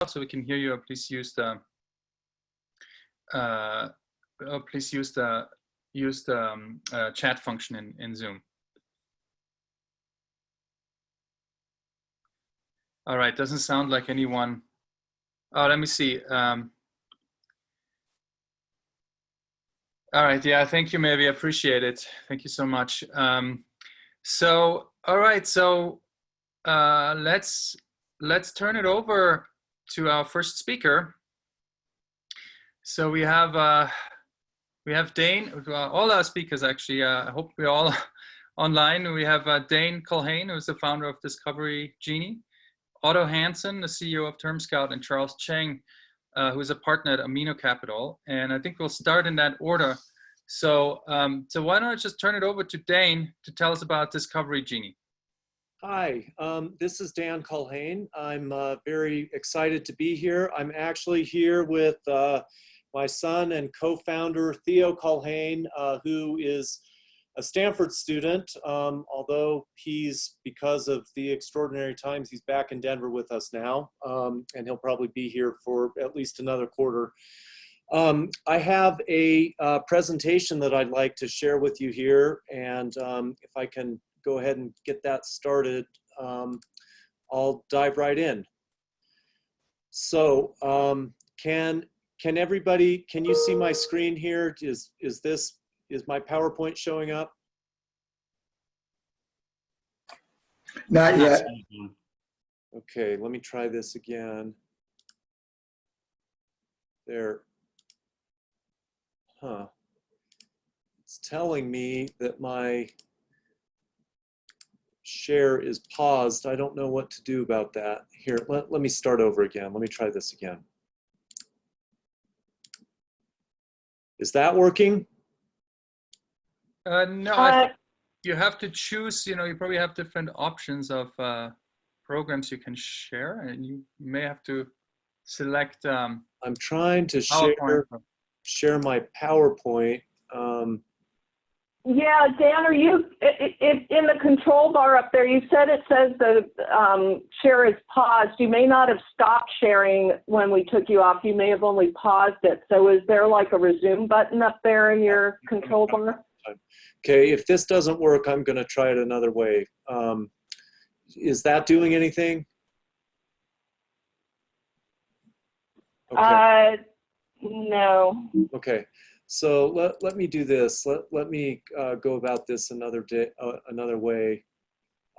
so we can hear you. Please use the chat function in Zoom. All right, doesn't sound like anyone. Oh, let me see. All right, yeah, thank you, maybe, appreciate it. Thank you so much. So, all right, so let's turn it over to our first speaker. So we have Dane, all our speakers actually. I hope we're all online. We have Dane Culhane, who's the founder of Discovery GENIE, Otto Hansen, the CEO of TERMSCOUT, and Charles Cheng, who is a partner at Amino Capital. And I think we'll start in that order. So, so why don't I just turn it over to Dane to tell us about Discovery GENIE. Hi, this is Dan Culhane. I'm very excited to be here. I'm actually here with my son and co-founder Theo Culhane, who is a Stanford student, although because of the extraordinary times, he's back in Denver with us now, and he'll probably be here for at least another quarter. I have a presentation that I'd like to share with you here, and if I can go ahead and get that started, I'll dive right in. So can everybody, can you see my screen here? Is my PowerPoint showing up? Not yet. Okay, let me try this again. There. Huh. It's telling me that my share is paused. I don't know what to do about that. Here, let me start over again. Let me try this again. Is that working? No, I think you have to choose, you probably have different options of programs you can share, and you may have to select I'm trying to share my PowerPoint. Yeah, Dan, are you in the control bar up there? You said it says the share is paused. You may not have stopped sharing when we took you off. You may have only paused it. So is there like a resume button up there in your control bar? Okay, if this doesn't work, I'm going to try it another way. Is that doing anything? Okay. No. Okay. So let me do this. Let me go about this another way.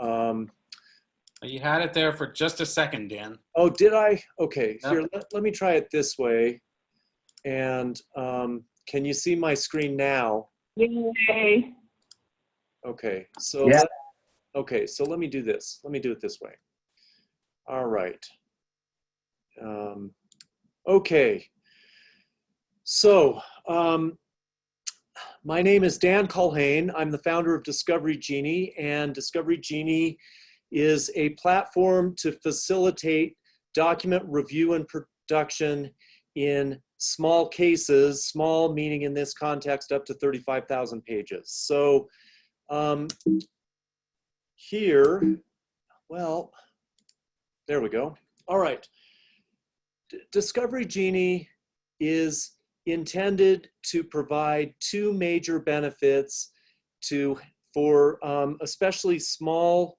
You had it there for just a second, Dan. Oh, did I? Okay. Yep. Here, let me try it this way. And can you see my screen now? Yay. Okay. So yeah. Okay. So let me do this. Let me do it this way. All right. Okay. So, my name is Dan Culhane. I'm the founder of Discovery GENIE, and Discovery GENIE is a platform to facilitate document review and production in small cases, small meaning in this context up to 35,000 pages. So here, well, there we go. All right. Discovery GENIE is intended to provide two major benefits for especially small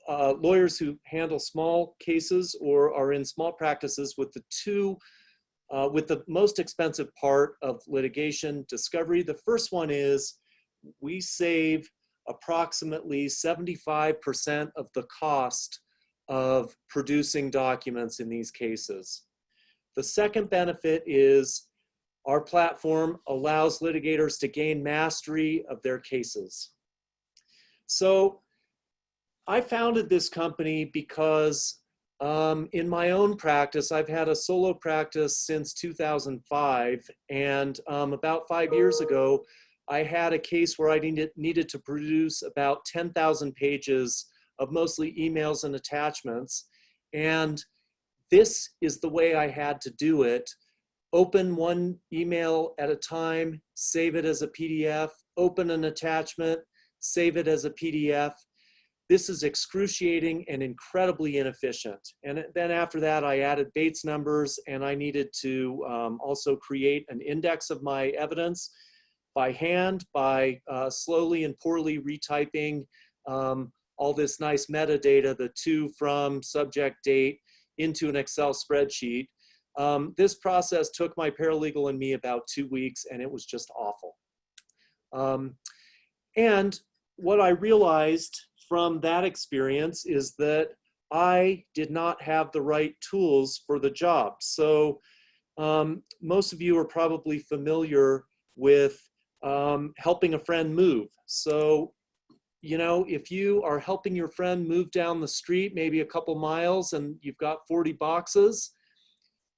lawyers who handle small cases or are in small practices with the most expensive part of litigation discovery. The first one is we save approximately 75% of the cost of producing documents in these cases. The second benefit is our platform allows litigators to gain mastery of their cases. So I founded this company because in my own practice, I've had a solo practice since 2005. And about 5 years ago, I had a case where I needed to produce about 10,000 pages of mostly emails and attachments. And this is the way I had to do it. Open one email at a time, save it as a PDF, open an attachment, save it as a PDF. this is excruciating and incredibly inefficient. And then after that, I added Bates numbers, and I needed to also create an index of my evidence by hand, by slowly and poorly retyping all this nice metadata, the to, from, subject, date, into an Excel spreadsheet. This process took my paralegal and me about 2 weeks, and it was just awful. And what I realized from that experience is that I did not have the right tools for the job. So most of you are probably familiar with helping a friend move. So, you know, if you are helping your friend move down the street, maybe a couple miles, and you've got 40 boxes,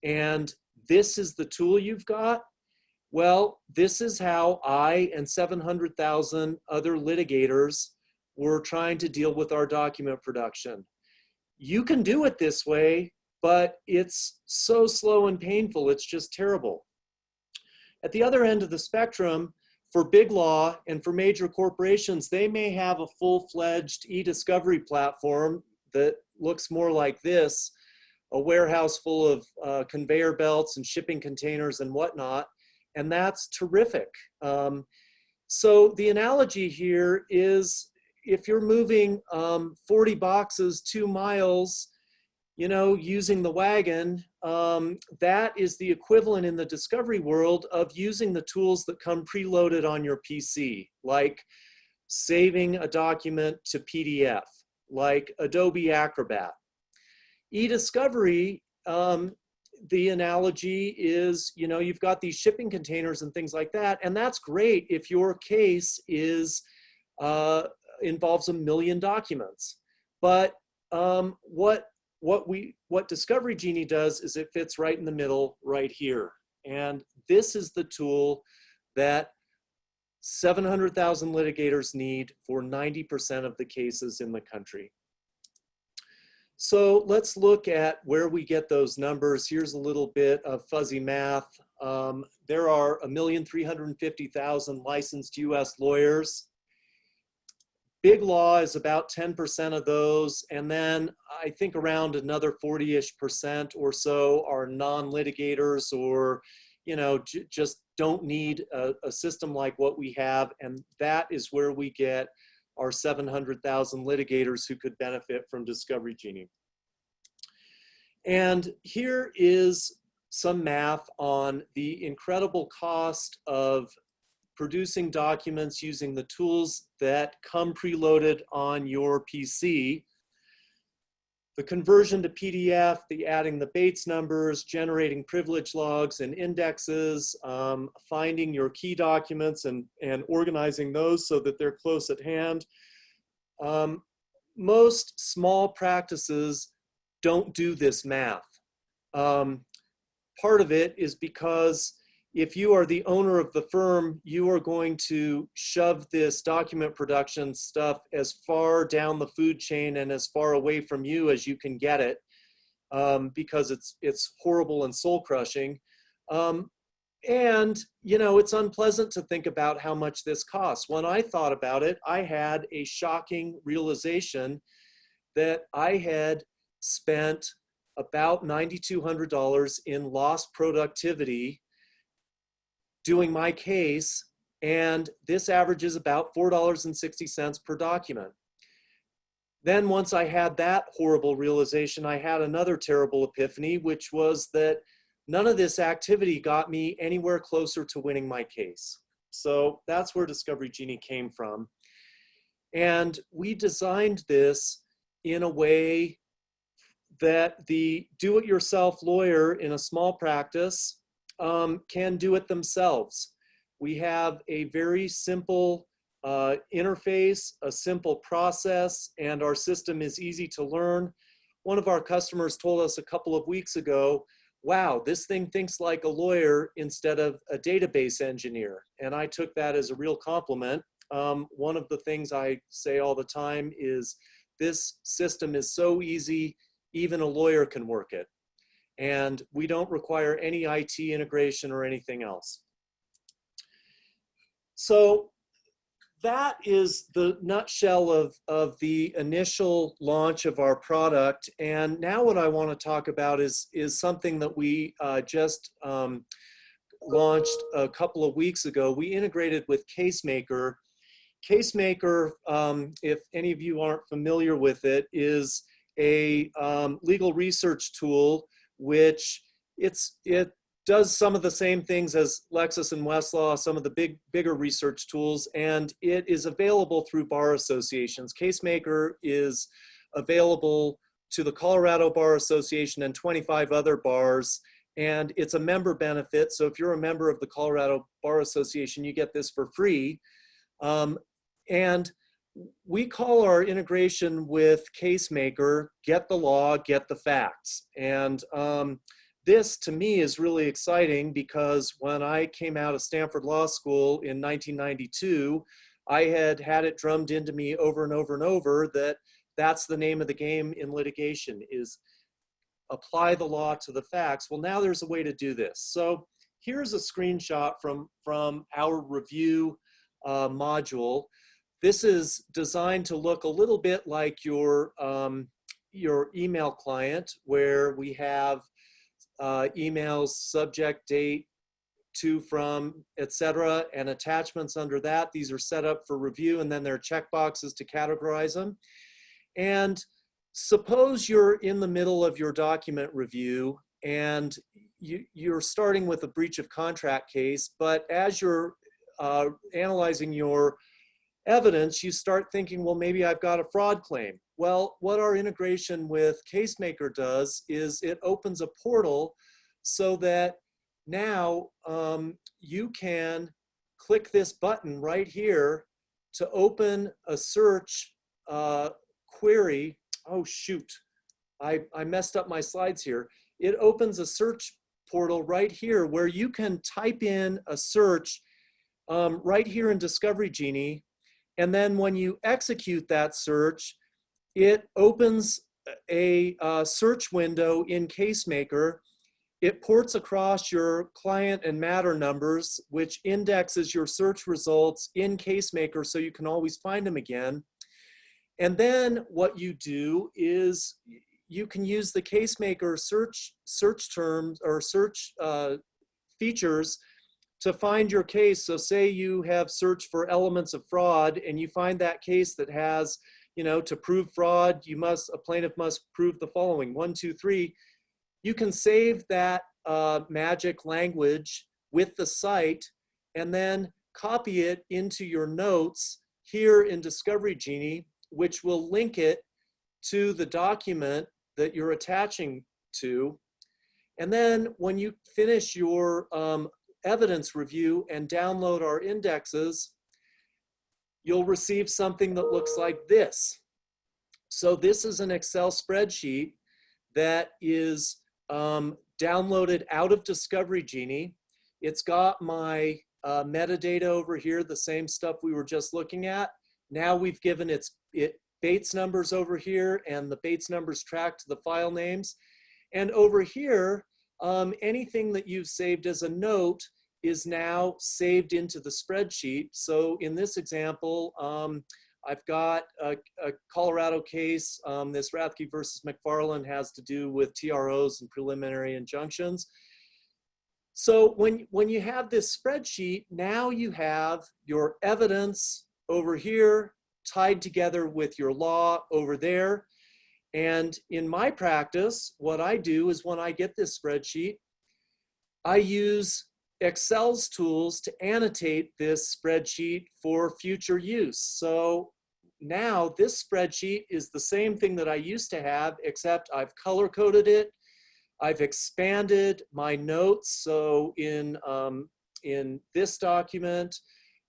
and this is the tool you've got, well, this is how I and 700,000 other litigators were trying to deal with our document production. You can do it this way, but it's so slow and painful, it's just terrible. At the other end of the spectrum, for big law and for major corporations, they may have a full-fledged e-discovery platform that looks more like this, a warehouse full of conveyor belts and shipping containers and whatnot, and that's terrific. So the analogy here is if you're moving 40 boxes 2 miles, you know, using the wagon, that is the equivalent in the discovery world of using the tools that come preloaded on your PC, like saving a document to PDF, like Adobe Acrobat. E-discovery, the analogy is, you know, you've got these shipping containers and things like that, and that's great if your case is involves 1 million documents. But what Discovery Genie does is it fits right in the middle, right here. And this is the tool that 700,000 litigators need for 90% of the cases in the country. So let's look at where we get those numbers. Here's a little bit of fuzzy math. There are 1,350,000 licensed US lawyers. Big law is about 10% of those, and then I think around another 40-ish% or so are non-litigators, or, you know, just don't need a system like what we have, and that is where we get our 700,000 litigators who could benefit from Discovery Genie. And here is some math on the incredible cost of producing documents using the tools that come preloaded on your PC. The conversion to PDF, the adding the Bates numbers, generating privilege logs and indexes, finding your key documents and organizing those so that they're close at hand. Most small practices don't do this math. Part of it is because if you are the owner of the firm, you are going to shove this document production stuff as far down the food chain and as far away from you as you can get it, because it's horrible and soul crushing. And, you know, it's unpleasant to think about how much this costs. When I thought about it, I had a shocking realization that I had spent about $9,200 in lost productivity doing my case, and this averages about $4.60 per document. Then once I had that horrible realization, I had another terrible epiphany, which was that none of this activity got me anywhere closer to winning my case. So that's where Discovery Genie came from. And we designed this in a way that the do-it-yourself lawyer in a small practice can do it themselves. We have a very simple interface, a simple process, and our system is easy to learn. One of our customers told us a couple of weeks ago, wow, this thing thinks like a lawyer instead of a database engineer. And I took that as a real compliment. One of the things I say all the time is this system is so easy, even a lawyer can work it. And we don't require any IT integration or anything else. So that is the nutshell of the initial launch of our product. And now what I want to talk about is something that we just launched a couple of weeks ago. We integrated with CaseMaker. CaseMaker, if any of you aren't familiar with it, is a legal research tool, which it does some of the same things as Lexis and Westlaw, some of the bigger research tools, and it is available through bar associations. CaseMaker is available to the Colorado Bar Association and 25 other bars, and it's a member benefit. So if you're a member of the Colorado Bar Association, you get this for free. And we call our integration with CaseMaker, Get the Law, Get the Facts. And this to me is really exciting because when I came out of Stanford Law School in 1992, I had it drummed into me over and over and over that that's the name of the game in litigation, is apply the law to the facts. Well, now there's a way to do this. So here's a screenshot from our review module. This is designed to look a little bit like your email client, where we have emails, subject, date, to, from, etc., and attachments under that. These are set up for review, and then there are checkboxes to categorize them. And suppose you're in the middle of your document review and you're starting with a breach of contract case, but as you're analyzing your evidence, you start thinking, well, maybe I've got a fraud claim. Well, what our integration with CaseMaker does is it opens a portal so that now you can click this button right here to open a search query. Oh, shoot. I messed up my slides here. It opens a search portal right here where you can type in a search right here in Discovery Genie. And then when you execute that search, it opens a search window in CaseMaker. It ports across your client and matter numbers, which indexes your search results in CaseMaker so you can always find them again. And then what you do is you can use the CaseMaker search terms or search features to find your case. So say you have searched for elements of fraud and you find that case that has, to prove fraud, a plaintiff must prove the following, 1, 2, 3. You can save that magic language with the site and then copy it into your notes here in Discovery Genie, which will link it to the document that you're attaching to. And then when you finish your evidence review and download our indexes, you'll receive something that looks like this. So this is an Excel spreadsheet that is downloaded out of Discovery Genie. It's got my metadata over here, the same stuff we were just looking at. Now we've given it Bates numbers over here, and the Bates numbers track to the file names. And over here, anything that you've saved as a note is now saved into the spreadsheet. So in this example, I've got a Colorado case. This Rathke versus McFarland has to do with TROs and preliminary injunctions. So when you have this spreadsheet, now you have your evidence over here tied together with your law over there. And in my practice, what I do is when I get this spreadsheet, I use Excel's tools to annotate this spreadsheet for future use. So now this spreadsheet is the same thing that I used to have, except I've color coded it. I've expanded my notes. So in this document,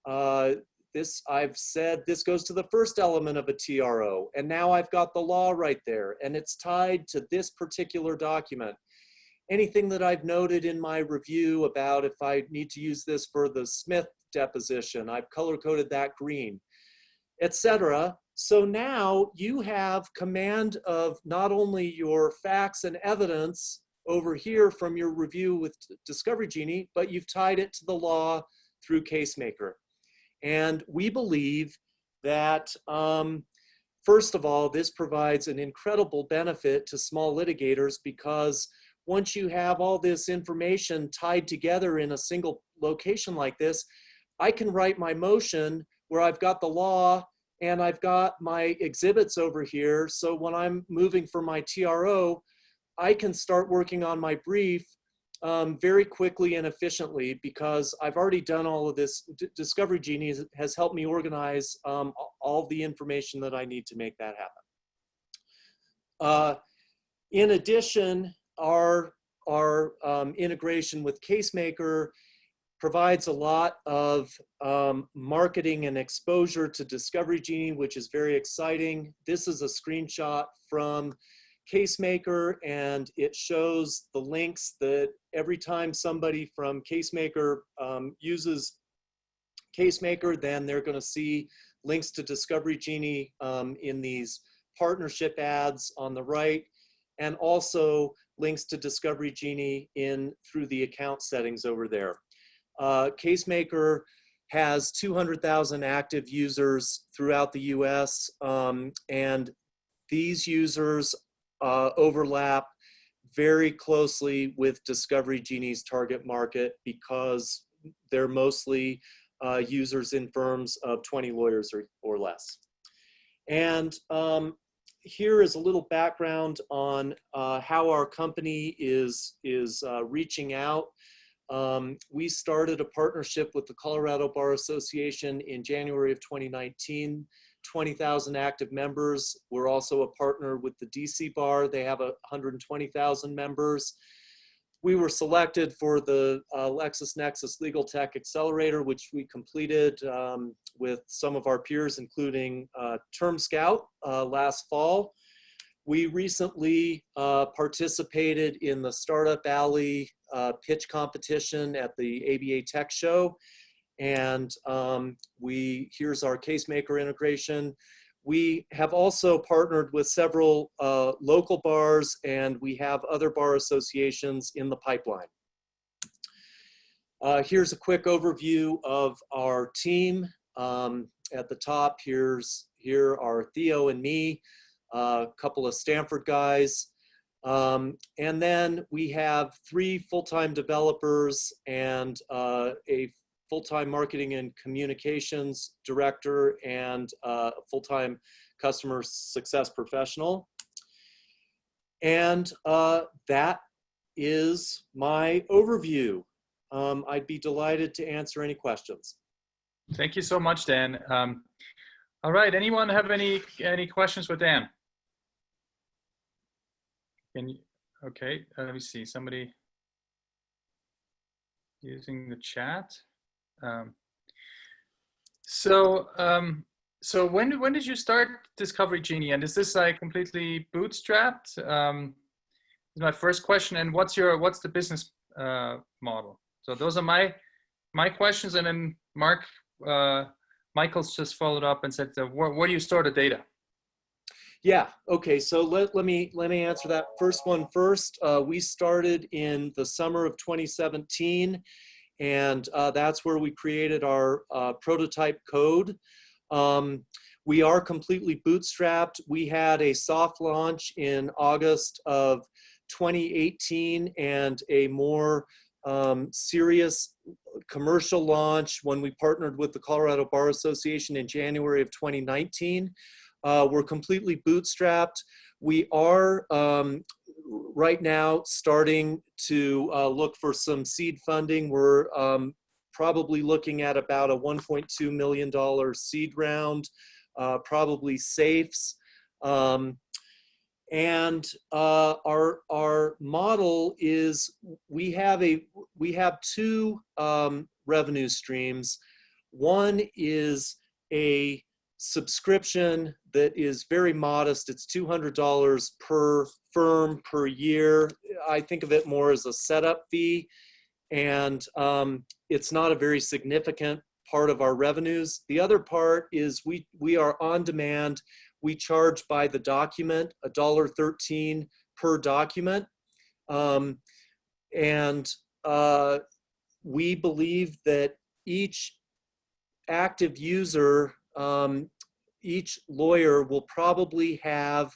I've said this goes to the first element of a TRO, and now I've got the law right there, and it's tied to this particular document. Anything that I've noted in my review about if I need to use this for the Smith deposition, I've color-coded that green, etc. So now you have command of not only your facts and evidence over here from your review with Discovery Genie, but you've tied it to the law through CaseMaker. And we believe that, first of all, this provides an incredible benefit to small litigators, because once you have all this information tied together in a single location like this, I can write my motion where I've got the law and I've got my exhibits over here. So when I'm moving for my TRO, I can start working on my brief very quickly and efficiently, because I've already done all of this. Discovery GENIE has helped me organize all the information that I need to make that happen. In addition, our integration with CaseMaker provides a lot of marketing and exposure to Discovery GENIE, which is very exciting. This is a screenshot from CaseMaker, and it shows the links that every time somebody from CaseMaker uses CaseMaker, then they're going to see links to Discovery GENIE in these partnership ads on the right, and also links to Discovery GENIE through the account settings over there. CaseMaker has 200,000 active users throughout the US, and these users overlap very closely with Discovery GENIE's target market, because they're mostly users in firms of 20 lawyers or less. And here is a little background on how our company is reaching out. We started a partnership with the Colorado Bar Association in January of 2019, 20,000 active members. We're also a partner with the DC Bar. They have 120,000 members. We were selected for the LexisNexis Legal Tech Accelerator, which we completed with some of our peers, including TERMSCOUT last fall. We recently participated in the Startup Alley pitch competition at the ABA Tech Show. And here's our CaseMaker integration. We have also partnered with several local bars, and we have other bar associations in the pipeline. Here's a quick overview of our team. At the top, here are Theo and me, a couple of Stanford guys. And then we have 3 full-time developers and a full-time marketing and communications director and a full-time customer success professional. And that is my overview. I'd be delighted to answer any questions. Thank you so much, Dan. All right, anyone have any questions for Dan? Okay, let me see, somebody using the chat. So when did you start Discovery GENIE, and is this like completely bootstrapped? Is my first question. And what's the business model? So those are my questions, and then Michael's just followed up and said, where do you store the data? Yeah, okay, so let me answer that first one first. We started in the summer of 2017, and that's where we created our prototype code. We are completely bootstrapped. We had a soft launch in August of 2018 and a more serious commercial launch when we partnered with the Colorado Bar Association in January of 2019. We're completely bootstrapped. We are right now starting to look for some seed funding. We're probably looking at about a $1.2 million seed round, probably safes. And our model is we have 2 revenue streams. One is a subscription that is very modest. It's $200 per firm per year. I think of it more as a setup fee, and it's not a very significant part of our revenues. The other part is we are on demand. We charge by the document, $1.13 per document, and we believe that each active user, each lawyer will probably have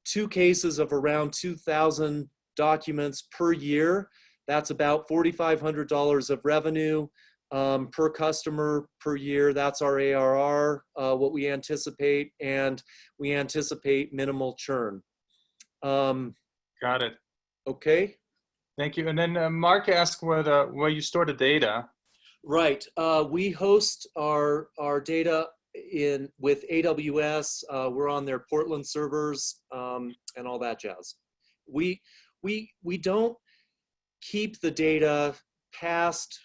2 cases of around 2,000 documents per year. That's about $4,500 of revenue per customer per year. That's our ARR, what we anticipate, and we anticipate minimal churn. Got it. Okay. Thank you. And then Mark asked where you store the data. Right. We host our data with AWS. We're on their Portland servers and all that jazz. We don't keep the data past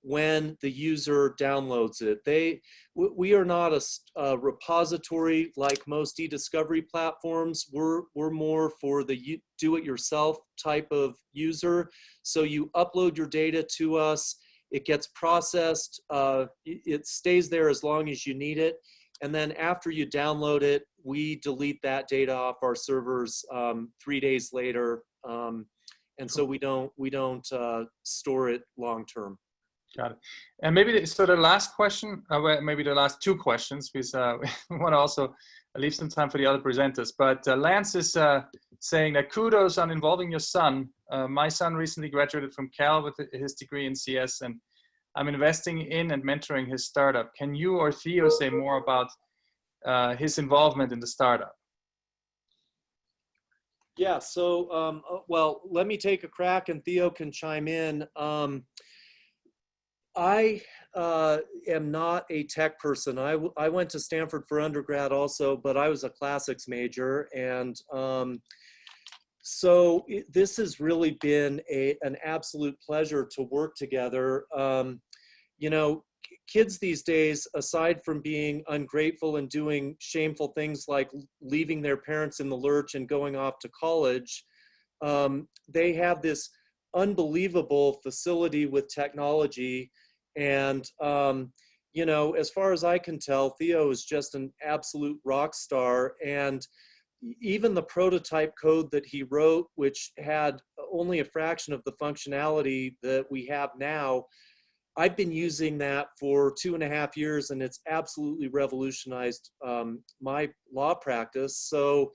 when the user downloads it. We are not a repository like most e-discovery platforms. We're more for the do-it-yourself type of user. So you upload your data to us. It gets processed. It stays there as long as you need it. And then after you download it, we delete that data off our servers 3 days later. And so we don't store it long term. Got it. And maybe so the last question, well, maybe the last 2 questions, because we want to also leave some time for the other presenters. But Lance is saying that kudos on involving your son. My son recently graduated from Cal with his degree in CS, and I'm investing in and mentoring his startup. Can you or Theo say more about his involvement in the startup? Yeah, so, well, let me take a crack and Theo can chime in. I am not a tech person. I went to Stanford for undergrad also, but I was a classics major. And so this has really been an absolute pleasure to work together. You know, kids these days, aside from being ungrateful and doing shameful things like leaving their parents in the lurch and going off to college, they have this unbelievable facility with technology. And, you know, as far as I can tell, Theo is just an absolute rock star. And even the prototype code that he wrote, which had only a fraction of the functionality that we have now, I've been using that for 2.5 years, and it's absolutely revolutionized my law practice. So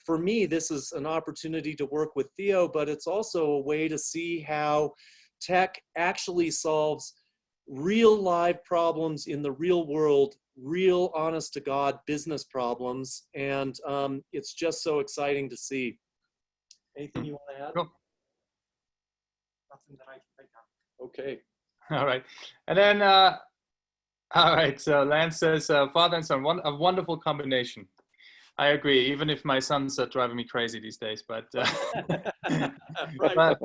for me, this is an opportunity to work with Theo, but it's also a way to see how tech actually solves real live problems in the real world, real honest to God business problems. And it's just so exciting to see. Anything you want to add? Cool. Nothing that I can think of. Okay. All right. And then, all right, so Lance says, father and son, a wonderful combination. I agree, even if my sons are driving me crazy these days, but, Right.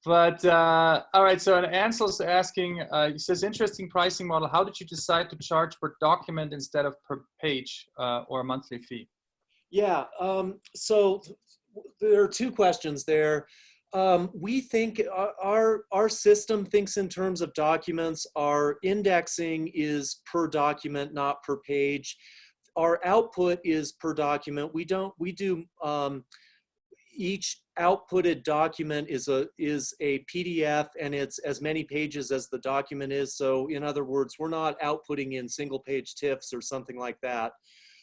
but all right, so Ansel's asking, he says, interesting pricing model. How did you decide to charge per document instead of per page or a monthly fee? Yeah, so there are 2 questions there. We think our system thinks in terms of documents. Our indexing is per document, not per page. Our output is per document. We do each outputted document is a PDF, and it's as many pages as the document is. So in other words, we're not outputting in single page TIFFs or something like that.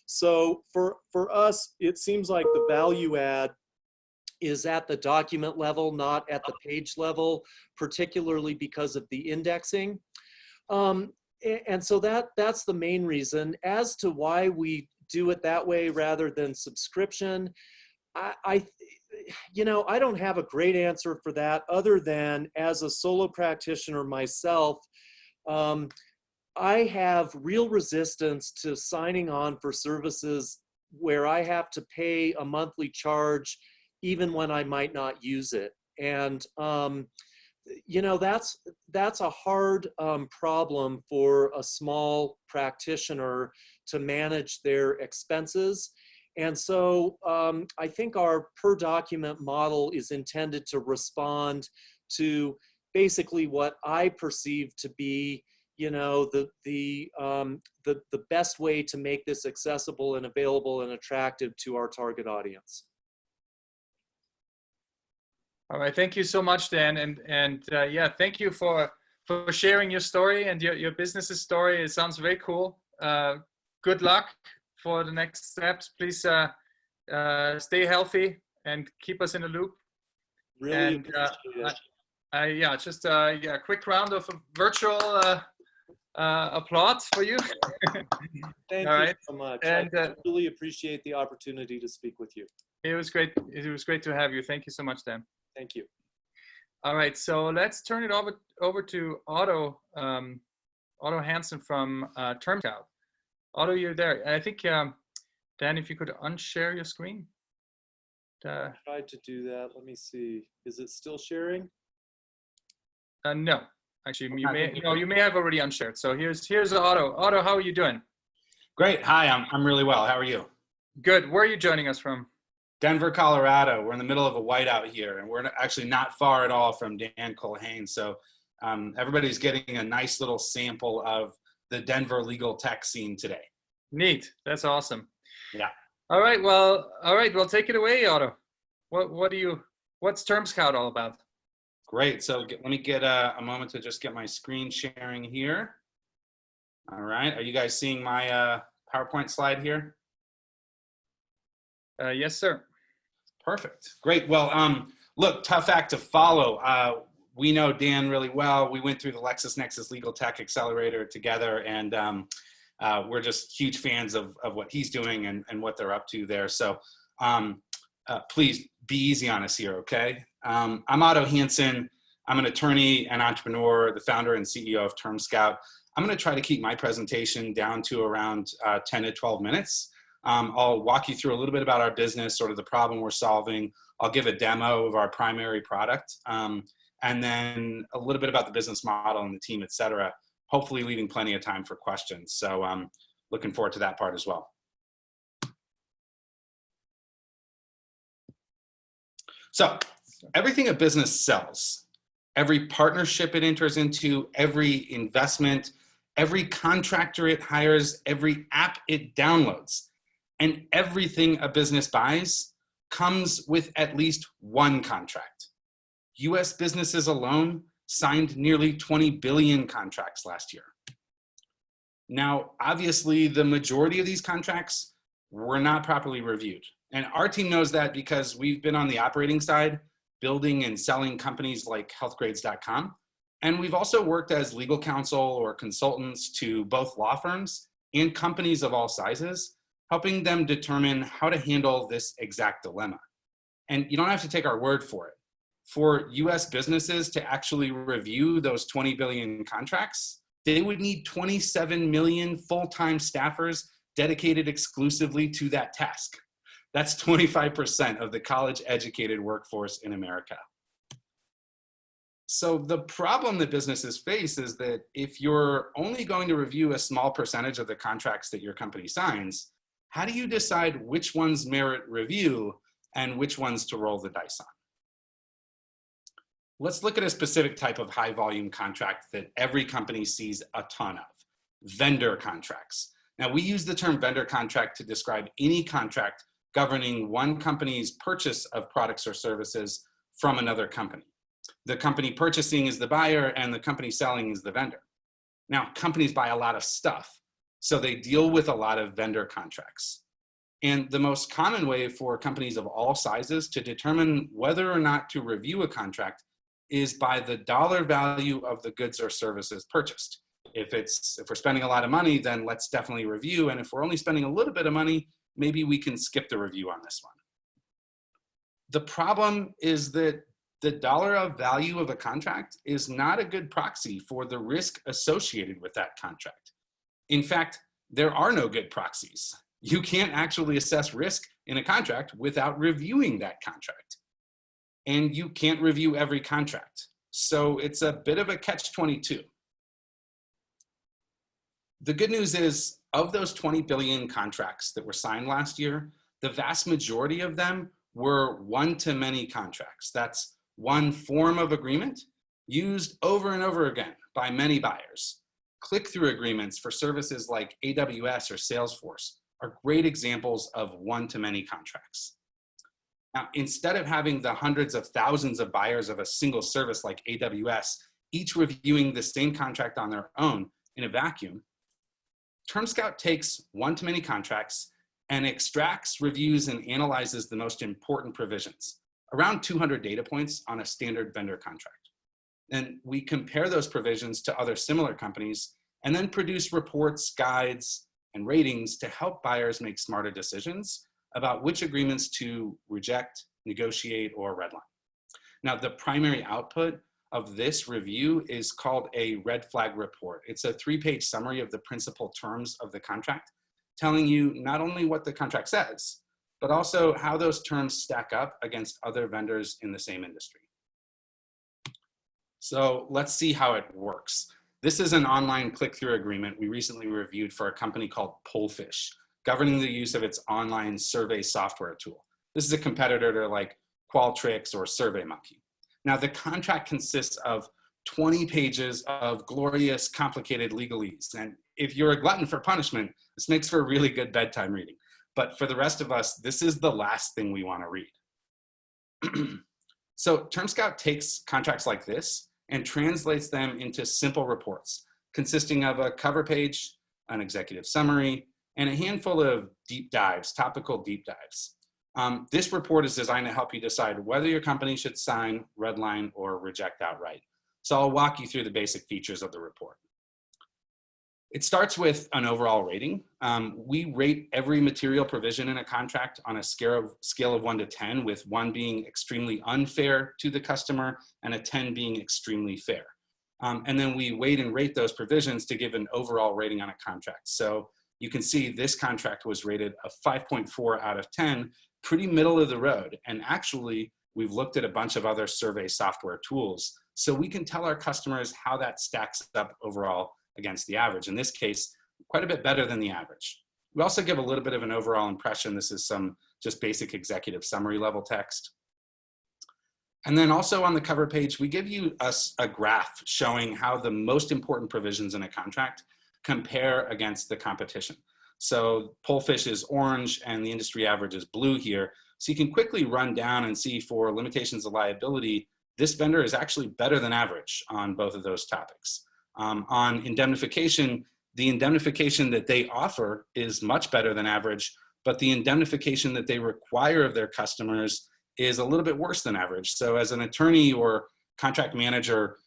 So for us, it seems like the value add is at the document level, not at the page level, particularly because of the indexing. And so that's the main reason. As to why we do it that way rather than subscription, you know, I don't have a great answer for that, other than as a solo practitioner myself, I have real resistance to signing on for services where I have to pay a monthly charge even when I might not use it. And you know, that's a hard problem for a small practitioner to manage their expenses. And so I think our per document model is intended to respond to basically what I perceive to be, you know, the best way to make this accessible and available and attractive to our target audience. All right, thank you so much, Dan, and yeah, thank you for for sharing your story and your business's story. It sounds very cool. Good luck for the next steps. Please stay healthy and keep us in the loop. Really And appreciate it. yeah, just a quick round of virtual applause for you. Thank All you right. so much. And I really appreciate the opportunity to speak with you. it was great. It was great to have you. Thank you so much, Dan. Thank you. All right, so let's turn it over to Otto Hansen from TERMSCOUT. Otto, you're there. And I think Dan, if you could unshare your screen. I tried to do that. Let me see. Is it still sharing? No, actually, you may have already unshared. So here's Otto. Otto, how are you doing? Great. Hi, I'm really well. How are you? Good. Where are you joining us from? Denver, Colorado. We're in the middle of a whiteout here, and we're actually not far at all from Dan Culhane. So everybody's getting a nice little sample of the Denver legal tech scene today. Neat. That's awesome. Yeah. All right. Well, take it away, Otto. What's TERMSCOUT all about? Great. So let me get a moment to just get my screen sharing here. All right. Are you guys seeing my PowerPoint slide here? Yes, sir. Perfect. Great. Well, look, tough act to follow. We know Dan really well. We went through the LexisNexis Legal Tech Accelerator together, and we're just huge fans of what he's doing and what they're up to there. So please be easy on us here, okay? I'm Otto Hansen. I'm an attorney and entrepreneur, the founder and CEO of TERMSCOUT. I'm going to try to keep my presentation down to around 10 to 12 minutes. I'll walk you through a little bit about our business, sort of the problem we're solving. I'll give a demo of our primary product, and then a little bit about the business model and the team, et cetera, hopefully leaving plenty of time for questions. So I'm looking forward to that part as well. So everything a business sells, every partnership it enters into, every investment, every contractor it hires, every app it downloads, and everything a business buys comes with at least one contract. US businesses alone signed nearly 20 billion contracts last year. Now, obviously, the majority of these contracts were not properly reviewed. And our team knows that because we've been on the operating side, building and selling companies like healthgrades.com. And we've also worked as legal counsel or consultants to both law firms and companies of all sizes, helping them determine how to handle this exact dilemma. And you don't have to take our word for it. For US businesses to actually review those 20 billion contracts, they would need 27 million full-time staffers dedicated exclusively to that task. That's 25% of the college-educated workforce in America. So the problem that businesses face is that if you're only going to review a small percentage of the contracts that your company signs, how do you decide which ones merit review and which ones to roll the dice on? Let's look at a specific type of high volume contract that every company sees a ton of: vendor contracts. Now, we use the term vendor contract to describe any contract governing one company's purchase of products or services from another company. The company purchasing is the buyer and the company selling is the vendor. Now, companies buy a lot of stuff, so they deal with a lot of vendor contracts. And the most common way for companies of all sizes to determine whether or not to review a contract is by the dollar value of the goods or services purchased. If we're spending a lot of money, then let's definitely review. And if we're only spending a little bit of money, maybe we can skip the review on this one. The problem is that the dollar of value of a contract is not a good proxy for the risk associated with that contract. In fact, there are no good proxies. You can't actually assess risk in a contract without reviewing that contract. And you can't review every contract. So it's a bit of a catch-22. The good news is, of those 20 billion contracts that were signed last year, the vast majority of them were one-to-many contracts. That's one form of agreement used over and over again by many buyers. Click-through agreements for services like AWS or Salesforce are great examples of one-to-many contracts. Now, instead of having the hundreds of thousands of buyers of a single service like AWS each reviewing the same contract on their own in a vacuum, TERMSCOUT takes one-to-many contracts and extracts, reviews, and analyzes the most important provisions, around 200 data points on a standard vendor contract. And we compare those provisions to other similar companies and then produce reports, guides, and ratings to help buyers make smarter decisions about which agreements to reject, negotiate, or redline. Now, the primary output of this review is called a red flag report. It's a 3-page summary of the principal terms of the contract, telling you not only what the contract says, but also how those terms stack up against other vendors in the same industry. So let's see how it works. This is an online click-through agreement we recently reviewed for a company called Polfish, governing the use of its online survey software tool. This is a competitor to like Qualtrics or SurveyMonkey. Now, the contract consists of 20 pages of glorious, complicated legalese. And if you're a glutton for punishment, this makes for a really good bedtime reading. But for the rest of us, this is the last thing we want to read. So TERMSCOUT takes contracts like this and translates them into simple reports consisting of a cover page, an executive summary, and a handful of deep dives, topical deep dives. This report is designed to help you decide whether your company should sign, redline, or reject outright. So I'll walk you through the basic features of the report. It starts with an overall rating. We rate every material provision in a contract on a scale of 1 to 10, with 1 being extremely unfair to the customer and a 10 being extremely fair. And then we weight and rate those provisions to give an overall rating on a contract. So you can see this contract was rated a 5.4 out of 10, pretty middle of the road. And actually, we've looked at a bunch of other survey software tools, so we can tell our customers how that stacks up overall against the average. In this case, quite a bit better than the average. We also give a little bit of an overall impression. This is some just basic executive summary level text. And then also on the cover page, we give you a graph showing how the most important provisions in a contract compare against the competition. So Polfish is orange and the industry average is blue here. So you can quickly run down and see for limitations of liability, this vendor is actually better than average on both of those topics. On indemnification, the indemnification that they offer is much better than average, but the indemnification that they require of their customers is a little bit worse than average. So as an attorney or contract manager,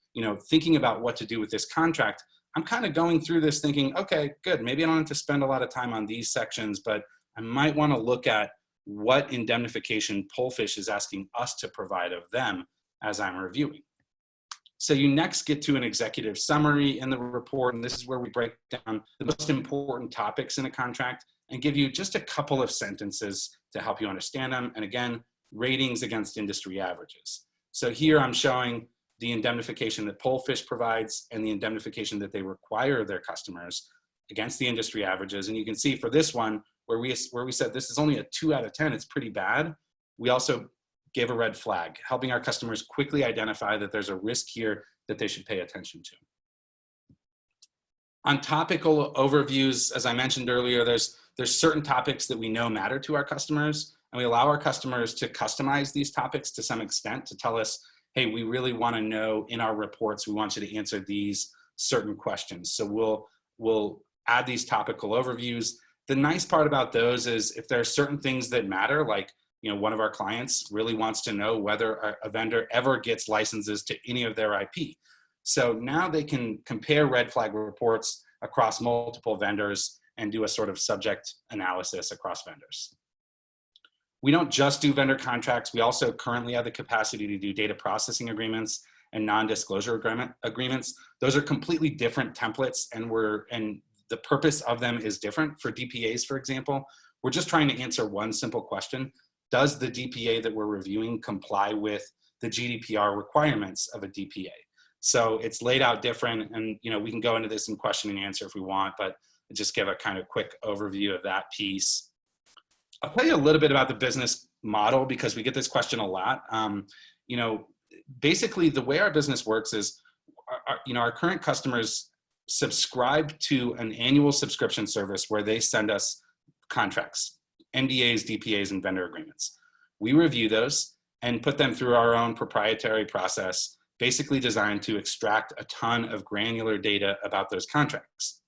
thinking about what to do with this contract, I'm kind of going through this thinking, okay, good, maybe I don't have to spend a lot of time on these sections, but I might want to look at what indemnification Polfish is asking us to provide of them as I'm reviewing. So you next get to an executive summary in the report, and this is where we break down the most important topics in a contract and give you just a couple of sentences to help you understand them. And again, ratings against industry averages. So here I'm showing the indemnification that Polfish provides and the indemnification that they require of their customers against the industry averages. And you can see for this one, where we said this is only a 2 out of 10, it's pretty bad. We also gave a red flag, helping our customers quickly identify that there's a risk here that they should pay attention to. On topical overviews, as I mentioned earlier, there's certain topics that we know matter to our customers, and we allow our customers to customize these topics to some extent to tell us, hey, we really want to know in our reports, we want you to answer these certain questions. So we'll add these topical overviews. The nice part about those is if there are certain things that matter, like one of our clients really wants to know whether a vendor ever gets licenses to any of their IP. So now they can compare red flag reports across multiple vendors and do a sort of subject analysis across vendors. We don't just do vendor contracts. We also currently have the capacity to do data processing agreements and non-disclosure agreements. Those are completely different templates, and the purpose of them is different. For DPAs, for example, we're just trying to answer one simple question. Does the DPA that we're reviewing comply with the GDPR requirements of a DPA? So it's laid out different, and we can go into this in question and answer if we want, but I'll just give a kind of quick overview of that piece. I'll tell you a little bit about the business model because we get this question a lot. Basically the way our business works is our current customers subscribe to an annual subscription service where they send us contracts, NDAs, DPAs, and vendor agreements. We review those and put them through our own proprietary process basically designed to extract a ton of granular data about those contracts.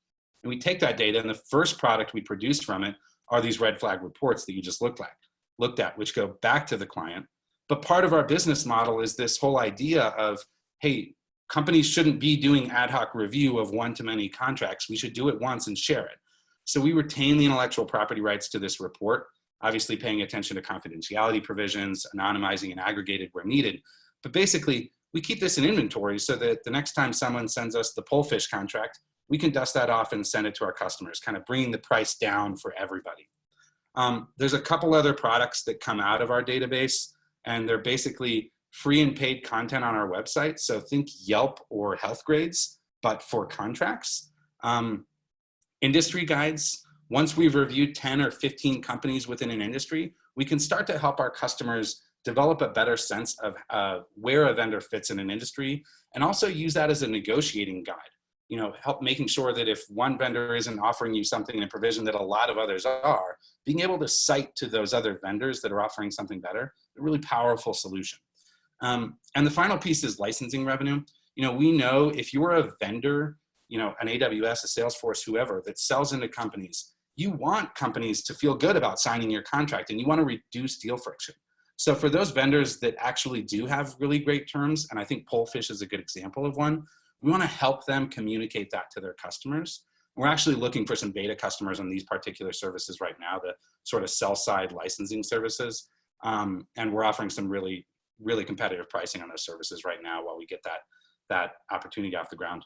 And we take that data, and the first product we produce from it are these red flag reports that you just looked at, which go back to the client. But part of our business model is this whole idea of, hey, companies shouldn't be doing ad hoc review of one-to-many contracts. We should do it once and share it. So we retain the intellectual property rights to this report, obviously paying attention to confidentiality provisions, anonymizing and aggregated where needed. But basically, we keep this in inventory so that the next time someone sends us the Polefish contract, we can dust that off and send it to our customers, kind of bringing the price down for everybody. There's a couple other products that come out of our database, and they're basically free and paid content on our website. So think Yelp or Health Grades, but for contracts. Industry guides. Once we've reviewed 10 or 15 companies within an industry, we can start to help our customers develop a better sense of where a vendor fits in an industry, and also use that as a negotiating guide. You know, help making sure that if one vendor isn't offering you something in a provision that a lot of others are, being able to cite to those other vendors that are offering something better, a really powerful solution. And the final piece is licensing revenue. You know, we know if you're a vendor, you know, an AWS, a Salesforce, whoever that sells into companies, you want companies to feel good about signing your contract, and you want to reduce deal friction. So for those vendors that actually do have really great terms, and I think Polefish is a good example of one, we want to help them communicate that to their customers. We're actually looking for some beta customers on these particular services right now, the sort of sell-side licensing services. And we're offering some really, really competitive pricing on those services right now while we get that opportunity off the ground.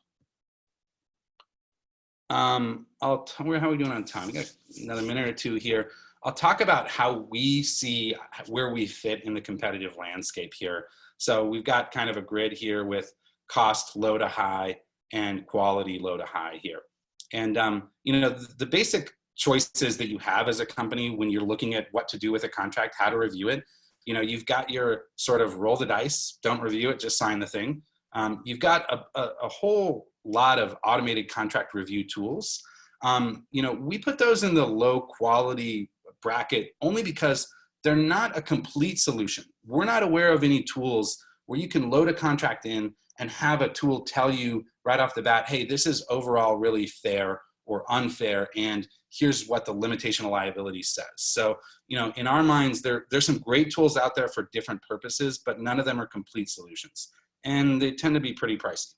How are we doing on time? We got another minute or two here. I'll talk about how we see where we fit in the competitive landscape here. So we've got kind of a grid here with cost low to high and quality low to high here. And you know, the basic choices that you have as a company when you're looking at what to do with a contract, how to review it, you know, you've got your sort of roll the dice, don't review it, just sign the thing. You've got a whole lot of automated contract review tools. You know, we put those in the low quality bracket only because they're not a complete solution. We're not aware of any tools where you can load a contract in and have a tool tell you right off the bat, hey, this is overall really fair or unfair, and here's what the limitation of liability says. So, you know, in our minds, there's some great tools out there for different purposes, but none of them are complete solutions, and they tend to be pretty pricey.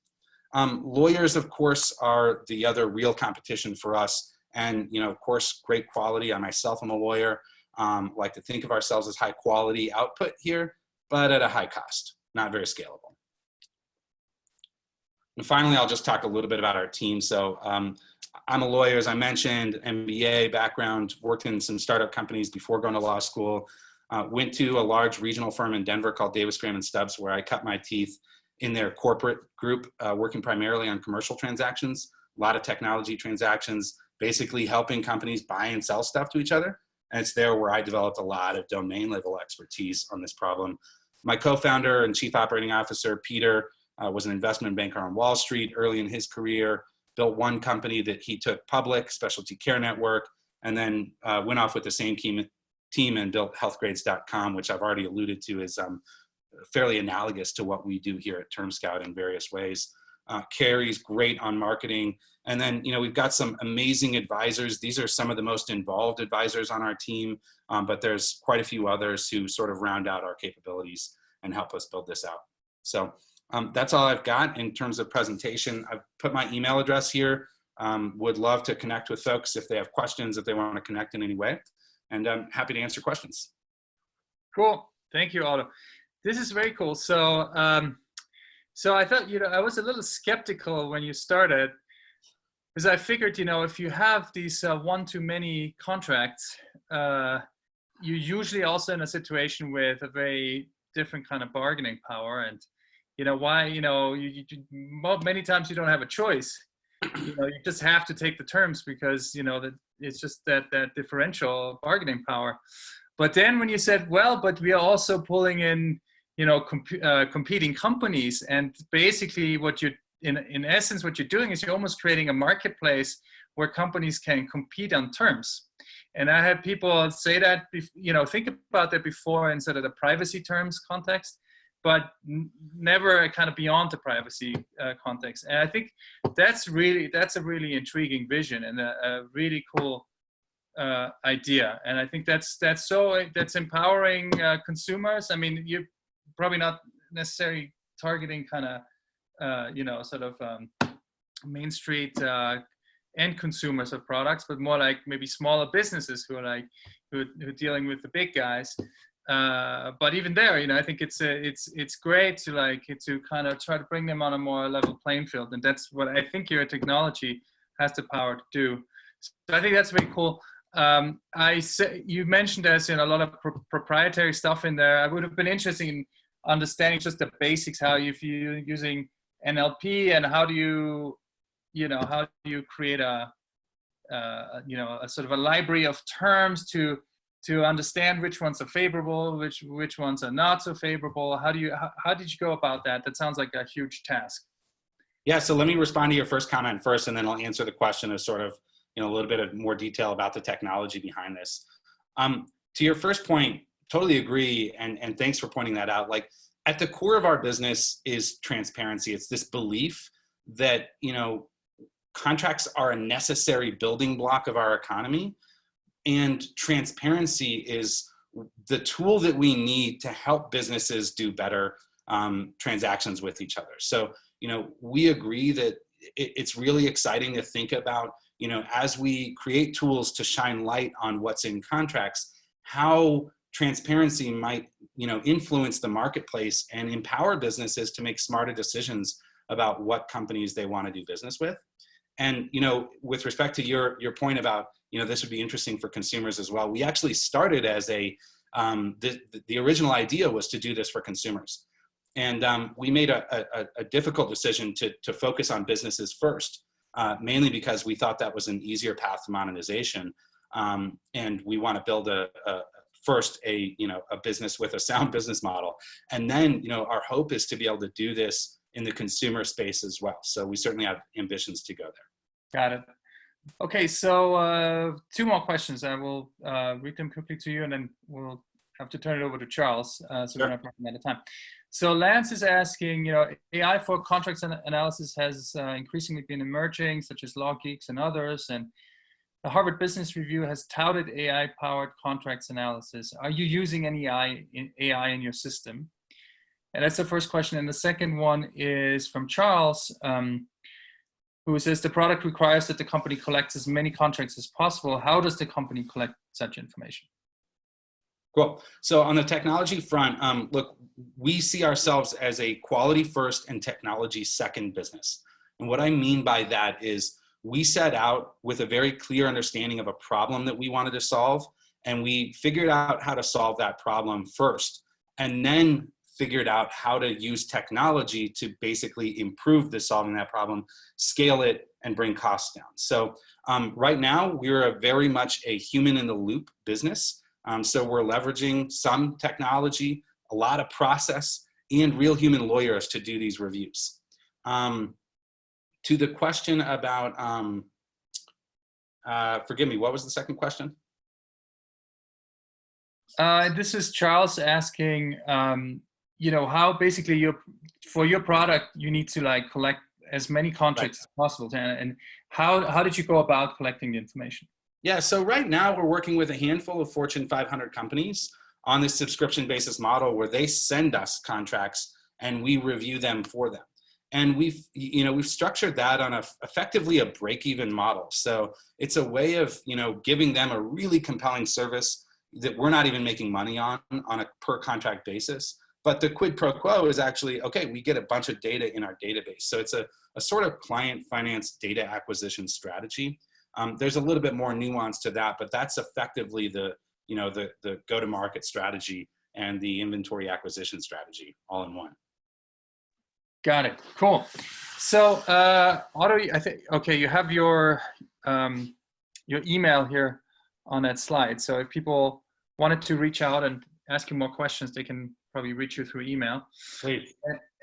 Lawyers, of course, are the other real competition for us. And, you know, of course, great quality. I myself am a lawyer, like to think of ourselves as high quality output here, but at a high cost, not very scalable. And finally, I'll just talk a little bit about our team. So I'm a lawyer, as I mentioned, MBA background, worked in some startup companies before going to law school, went to a large regional firm in Denver called Davis, Graham & Stubbs, where I cut my teeth in their corporate group, working primarily on commercial transactions, a lot of technology transactions, basically helping companies buy and sell stuff to each other. And it's there where I developed a lot of domain level expertise on this problem. My co-founder and chief operating officer, Peter, was an investment banker on Wall Street early in his career, built one company that he took public, Specialty Care Network, and then went off with the same team and built healthgrades.com, which I've already alluded to is fairly analogous to what we do here at TermScout in various ways. Carrie's great on marketing. And then, you know, we've got some amazing advisors. These are some of the most involved advisors on our team, but there's quite a few others who sort of round out our capabilities and help us build this out. So that's all I've got in terms of presentation. I've put my email address here. Would love to connect with folks if they have questions, if they want to connect in any way. And I'm happy to answer questions. Cool. Thank you, Otto. This is very cool. So, so I thought, you know, I was a little skeptical when you started, because I figured, you know, if you have these one-to-many contracts, you're usually also in a situation with a very different kind of bargaining power. And, you know, why, you know, many times you don't have a choice. You know, you just have to take the terms because, you know, that it's just that differential bargaining power. But then when you said, well, but we are also pulling in, you know, competing companies, and basically what you're, in essence, what you're doing is you're almost creating a marketplace where companies can compete on terms. And I had people say that, you know, think about that before in sort of the privacy terms context. never kind of beyond the privacy context. And I think that's a really intriguing vision and a really cool idea. And I think that's empowering consumers. I mean, you're probably not necessarily targeting kind of sort of Main Street end consumers of products, but more like maybe smaller businesses who are dealing with the big guys. But even there, I think it's great to kind of try to bring them on a more level playing field, and that's what I think your technology has the power to do. So I think that's really cool. You mentioned there's a lot of proprietary stuff in there. I would have been interested in understanding just the basics, how you're using NLP, and how do you create a sort of a library of terms to understand which ones are favorable, which ones are not so favorable. How did you go about that? That sounds like a huge task. Yeah, so let me respond to your first comment first, and then I'll answer the question of sort of a little bit of more detail about the technology behind this. To your first point, totally agree, and thanks for pointing that out. Like, at the core of our business is transparency. It's this belief that contracts are a necessary building block of our economy, and transparency is the tool that we need to help businesses do better transactions with each other. So we agree that it's really exciting to think about, as we create tools to shine light on what's in contracts, how transparency might, influence the marketplace and empower businesses to make smarter decisions about what companies they want to do business with. And, with respect to your point about, this would be interesting for consumers as well. We actually started as the original idea was to do this for consumers. And we made a difficult decision to focus on businesses first, mainly because we thought that was an easier path to monetization. And we want to build a business with a sound business model. And then, our hope is to be able to do this in the consumer space as well. So we certainly have ambitions to go there. Got it. Okay, so 2 more questions. I will read them quickly to you, and then we'll have to turn it over to Charles, so Sure. we're not running out of time. So Lance is asking, AI for contracts analysis has increasingly been emerging, such as LawGeeks and others, and the Harvard Business Review has touted AI-powered contracts analysis. Are you using any AI in your system? And that's the first question. And the second one is from Charles, who says the product requires that the company collects as many contracts as possible. How does the company collect such information? Cool. So on the technology front, look, we see ourselves as a quality first and technology second business. And what I mean by that is we set out with a very clear understanding of a problem that we wanted to solve, and we figured out how to solve that problem first, and then figured out how to use technology to basically improve the solving that problem, scale it, and bring costs down. So right now, we're very much a human in the loop business. So we're leveraging some technology, a lot of process, and real human lawyers to do these reviews. To the question about, forgive me, what was the second question? This is Charles asking, how basically for your product, you need to collect as many contracts as possible. And how did you go about collecting the information? Yeah, so right now we're working with a handful of Fortune 500 companies on this subscription basis model where they send us contracts and we review them for them. And we've structured that on effectively a break-even model. So it's a way of, giving them a really compelling service that we're not even making money on a per contract basis. But the quid pro quo is actually, okay, we get a bunch of data in our database. So it's a sort of client finance data acquisition strategy. There's a little bit more nuance to that, but that's effectively the go-to-market strategy and the inventory acquisition strategy all in one. Got it. Cool. So, Otto, I think, okay, you have your email here on that slide. So if people wanted to reach out and ask you more questions, they can probably reach you through email. Please.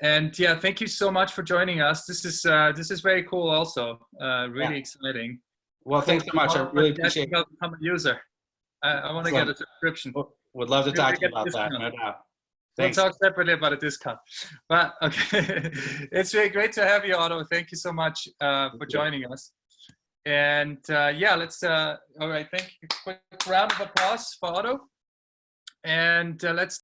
And yeah, thank you so much for joining us. This is very cool also, really exciting. Well, thanks so much. I really appreciate it. Become a user. I want to get a subscription. Would love to talk to you about that, no doubt. Thanks. We'll talk separately about a discount. But okay, it's really great to have you, Otto. Thank you so much for joining us. And yeah, let's. All right, thank you. Quick round of applause for Otto. And let's